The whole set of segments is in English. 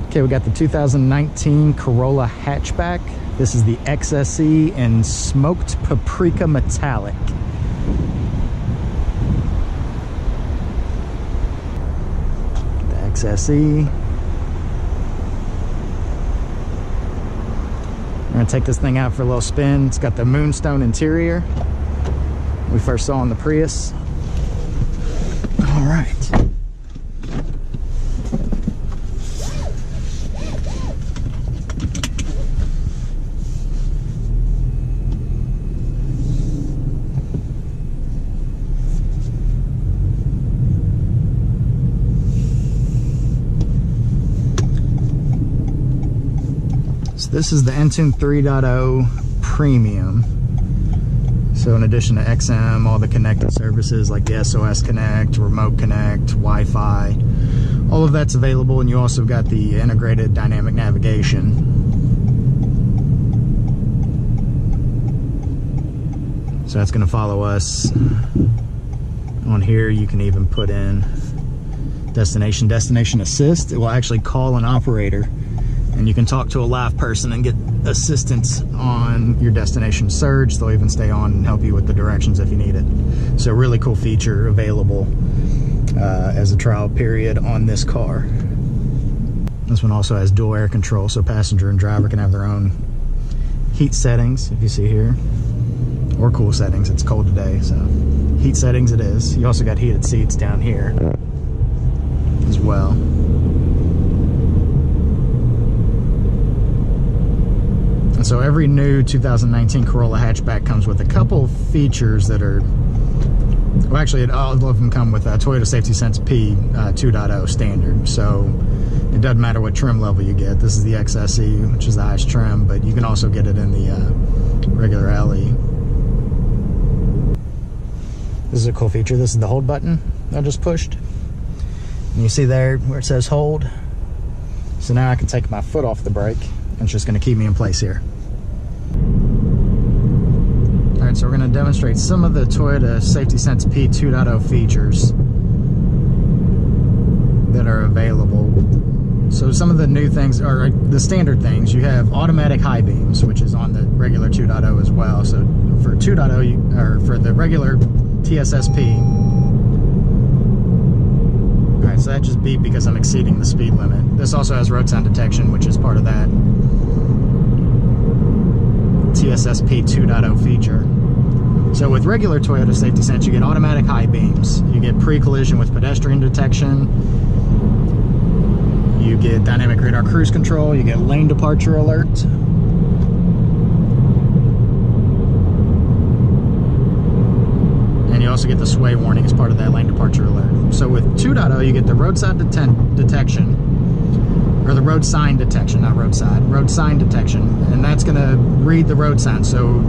Okay, we got the 2019 Corolla Hatchback. This is the XSE in smoked paprika metallic. The XSE. We're gonna take this thing out for a little spin. It's got the moonstone interior we first saw on the Prius. All right. So this is the Entune 3.0 Premium. So in addition to XM, all the connected services like the SOS Connect, Remote Connect, Wi-Fi, all of that's available, and you also got the integrated dynamic navigation. So that's going to follow us. On here you can even put in destination assist. It will actually call an operator, and you can talk to a live person and get assistance on your destination surge. They'll even stay on and help you with the directions if you need it. So really cool feature available as a trial period on this car. This one also has dual air control, so passenger and driver can have their own heat settings, if you see here, or cool settings. It's cold today, so heat settings it is. You also got heated seats down here as well. And so every new 2019 Corolla hatchback comes with a couple features that are, well, actually all of them come with a Toyota Safety Sense P 2.0 standard. So it doesn't matter what trim level you get. This is the XSE, which is the highest trim, but you can also get it in the regular LE. This is a cool feature. This is the hold button I just pushed. And you see there where it says hold. So now I can take my foot off the brake. It's just going to keep me in place here. Alright, so we're going to demonstrate some of the Toyota Safety Sense P 2.0 features that are available. So some of the new things, or the standard things, you have automatic high beams, which is on the regular 2.0 as well. So for 2.0, or for the regular TSSP, alright, so that just beeped because I'm exceeding the speed limit. This also has road sign detection, which is part of that TSSP 2.0 feature. So with regular Toyota Safety Sense, you get automatic high beams, you get pre-collision with pedestrian detection, you get dynamic radar cruise control, you get lane departure alert, and you also get the sway warning as part of that lane departure alert. So with 2.0, you get the roadside detection, or the road sign detection, not roadside, road sign detection, and that's going to read the road sign. So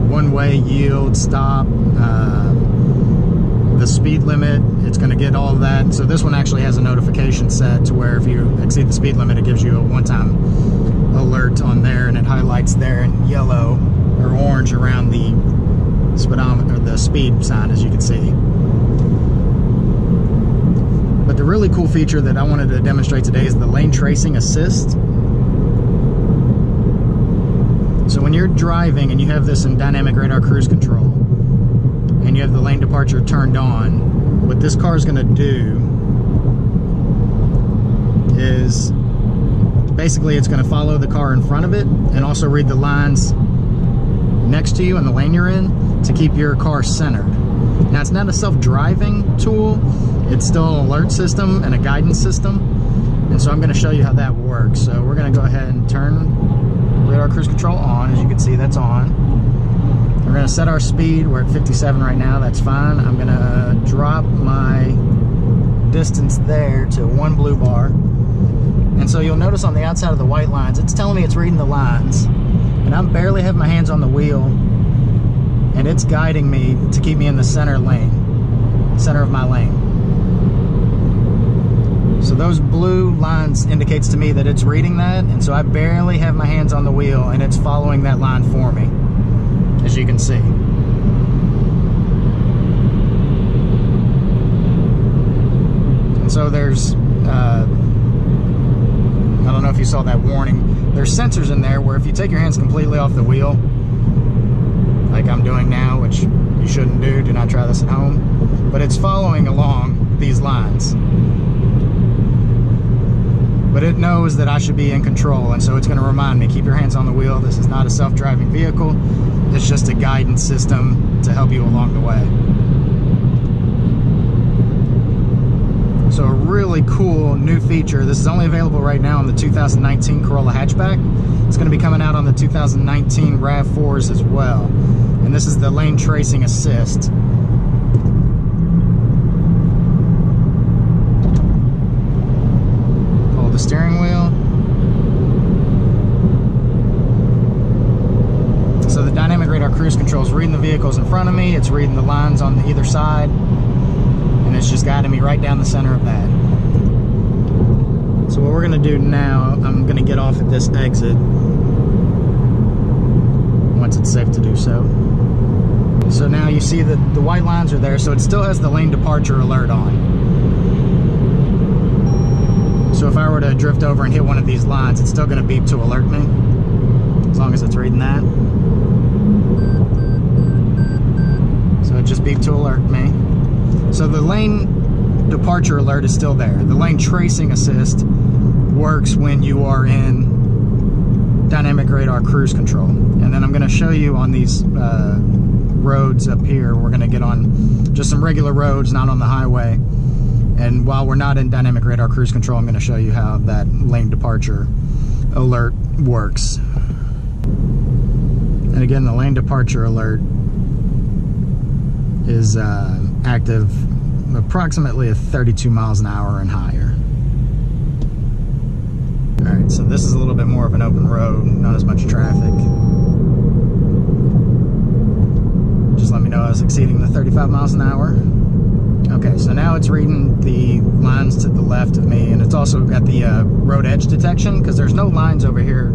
one way, yield, stop, the speed limit, it's going to get all of that. So this one actually has a notification set to where if you exceed the speed limit, it gives you a one-time alert on there, and it highlights there in yellow or orange around the speedometer, the speed sign, as you can see. But the really cool feature that I wanted to demonstrate today is the lane tracing assist. So when you're driving and you have this in dynamic radar cruise control and you have the lane departure turned on, what this car is going to do is basically it's going to follow the car in front of it and also read the lines next to you in the lane you're in to keep your car centered. Now, it's not a self-driving tool, it's still an alert system and a guidance system, and so I'm going to show you how that works. So we're going to go ahead and turn radar cruise control on. As you can see, that's on. We're going to set our speed. We're at 57 right now, that's fine. I'm going to drop my distance there to 1 blue bar, and so you'll notice on the outside of the white lines, it's telling me it's reading the lines, and I barely have my hands on the wheel, and it's guiding me to keep me in the center lane, center of my lane. So those blue lines indicates to me that it's reading that, and so I barely have my hands on the wheel, and it's following that line for me, as you can see. And so there's if you saw that warning. There's sensors in there where if you take your hands completely off the wheel, like I'm doing now, which you shouldn't do not try this at home, but it's following along these lines. But it knows that I should be in control, and so it's going to remind me, keep your hands on the wheel. This is not a self-driving vehicle. It's just a guidance system to help you along the way. So a really cool new feature. This is only available right now on the 2019 Corolla Hatchback. It's going to be coming out on the 2019 RAV4s as well. And this is the lane tracing assist. Pull the steering wheel. So the dynamic radar cruise control is reading the vehicles in front of me. It's reading the lines on either side. And it's just guiding me right down the center of that. So what we're going to do now, I'm going to get off at this exit once it's safe to do so. So now you see that the white lines are there, so it still has the lane departure alert on. So if I were to drift over and hit one of these lines, it's still going to beep to alert me, as long as it's reading that. So it just beeped to alert me. So the lane departure alert is still there. The lane tracing assist works when you are in dynamic radar cruise control. And then I'm going to show you on these roads up here. We're going to get on just some regular roads, not on the highway. And while we're not in dynamic radar cruise control, I'm going to show you how that lane departure alert works. And again, the lane departure alert is active approximately at 32 miles an hour and higher. Alright, so this is a little bit more of an open road, not as much traffic. Just let me know I was exceeding the 35 miles an hour. Okay, so now it's reading the lines to the left of me, and it's also got the road edge detection, because there's no lines over here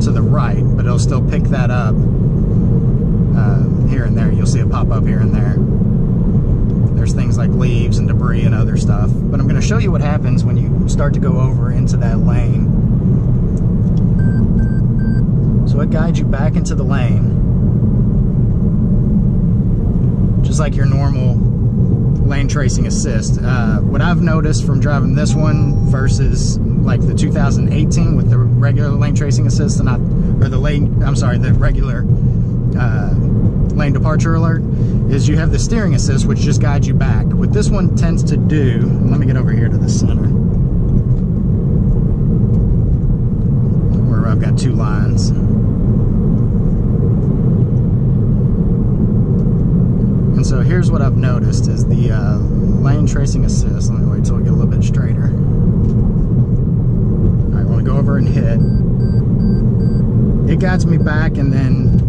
to the right, but it'll still pick that up here and there. You'll see it pop up here and there. There's things like leaves and debris and other stuff. But I'm going to show you what happens when you start to go over into that lane. So it guides you back into the lane, just like your normal lane tracing assist. What I've noticed from driving this one versus like the 2018 with the regular lane tracing assist, and the regular lane departure alert, is you have the steering assist, which just guides you back. What this one tends to do, let me get over here to the center, where I've got two lines. And so here's what I've noticed is the lane tracing assist. Let me wait till we get a little bit straighter. All right, I want to go over and hit. It guides me back and then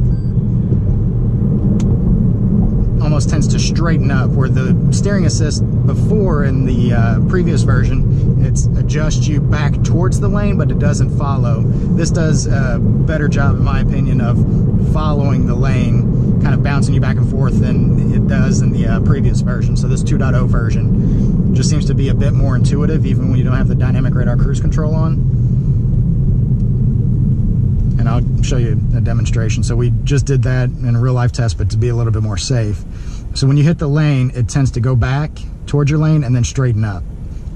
almost tends to straighten up, where the steering assist before in the previous version, it's adjusts you back towards the lane, but it doesn't follow. This does a better job, in my opinion, of following the lane, kind of bouncing you back and forth than it does in the previous version. So this 2.0 version just seems to be a bit more intuitive, even when you don't have the dynamic radar cruise control on. And I'll show you a demonstration. So we just did that in a real life test, but to be a little bit more safe. So when you hit the lane, it tends to go back towards your lane and then straighten up.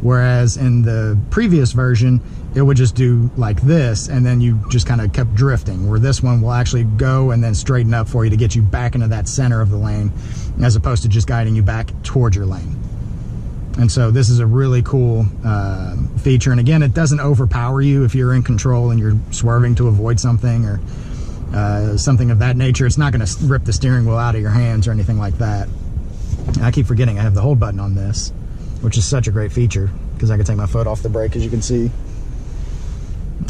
Whereas in the previous version, it would just do like this, and then you just kind of kept drifting, where this one will actually go and then straighten up for you to get you back into that center of the lane, as opposed to just guiding you back towards your lane. And so this is a really cool feature. And again, it doesn't overpower you if you're in control and you're swerving to avoid something or something of that nature. It's not going to rip the steering wheel out of your hands or anything like that. And I keep forgetting I have the hold button on this, which is such a great feature, because I can take my foot off the brake, as you can see.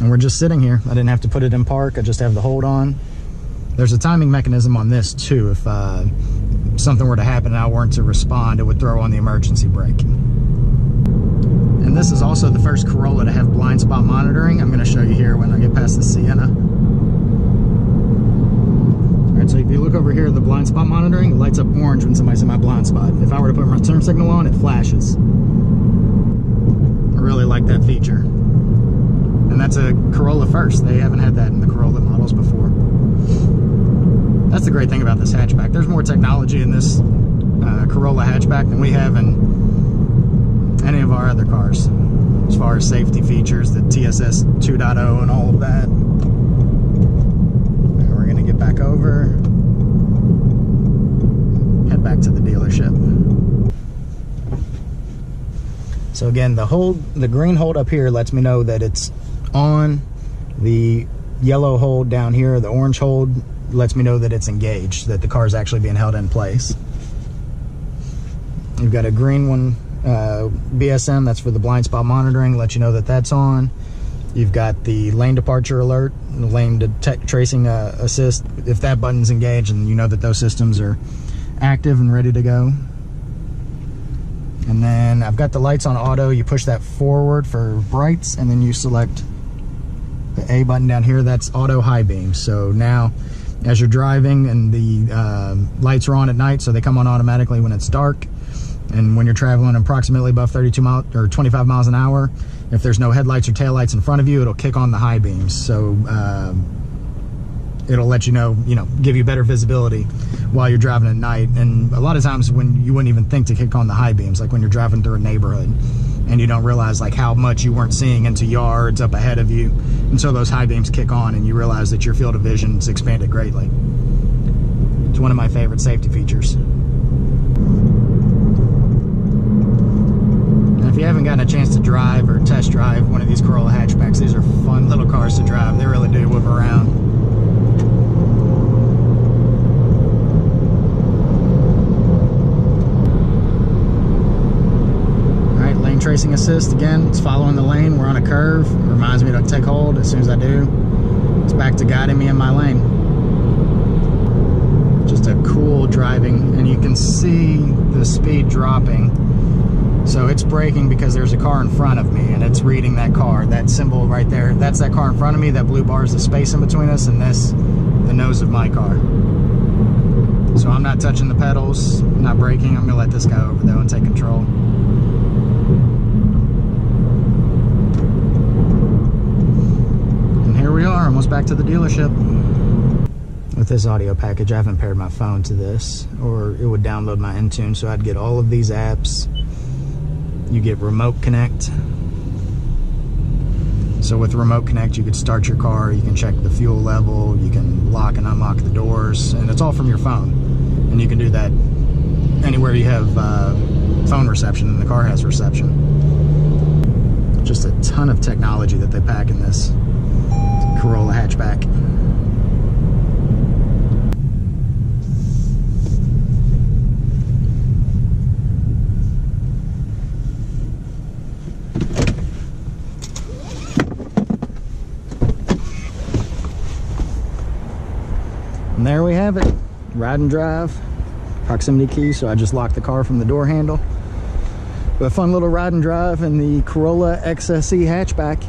And we're just sitting here. I didn't have to put it in park. I just have the hold on. There's a timing mechanism on this too. If something were to happen and I weren't to respond, it would throw on the emergency brake. And this is also the first Corolla to have blind spot monitoring. I'm going to show you here when I get past the Sienna. Alright, so if you look over here, the blind spot monitoring, it lights up orange when somebody's in my blind spot. If I were to put my turn signal on, it flashes. I really like that feature. And That's a Corolla first. They haven't had that in the Corolla models before. That's the great thing about this hatchback. There's more technology in this Corolla hatchback than we have in any of our other cars, as far as safety features, the TSS 2.0 and all of that. And we're gonna get back over, head back to the dealership. So again, the green hold up here lets me know that it's on. The yellow hold down here, the orange hold, lets me know that it's engaged, that the car is actually being held in place. You've got a green one, BSM, that's for the blind spot monitoring, let you know that that's on. You've got the lane departure alert, the lane tracing assist, if that button's engaged, and you know that those systems are active and ready to go. And then I've got the lights on auto. You push that forward for brights, and then you select the A button down here. That's auto high beam. So now, as you're driving and the lights are on at night, so they come on automatically when it's dark. And when you're traveling approximately above 32 miles or 25 miles an hour, if there's no headlights or taillights in front of you, it'll kick on the high beams. So it'll let you know, give you better visibility while you're driving at night. And a lot of times when you wouldn't even think to kick on the high beams, like when you're driving through a neighborhood and you don't realize like how much you weren't seeing into yards up ahead of you until those high beams kick on and you realize that your field of vision's expanded greatly. It's one of my favorite safety features. And if you haven't gotten a chance to drive or test drive one of these Corolla hatchbacks, these are fun little cars to drive. They really do whip around. Tracing assist, again, it's following the lane. We're on a curve. It reminds me to take hold. As soon as I do, it's back to guiding me in my lane. Just a cool driving, and you can see the speed dropping. So it's braking because there's a car in front of me, and it's reading that car. That symbol right there, that's that car in front of me. That blue bar is the space in between us, and this, the nose of my car. So I'm not touching the pedals, not braking. I'm gonna let this guy over though and take control. We are almost back to the dealership. With this audio package, I haven't paired my phone to this, or it would download my Intune, so I'd get all of these apps. You get Remote Connect. So with Remote Connect, you could start your car, you can check the fuel level, you can lock and unlock the doors, and it's all from your phone. And you can do that anywhere you have phone reception and the car has reception. Just a ton of technology that they pack in this Corolla hatchback. And there we have it. Ride and drive. Proximity key, so I just locked the car from the door handle. But a fun little ride and drive in the Corolla XSE hatchback.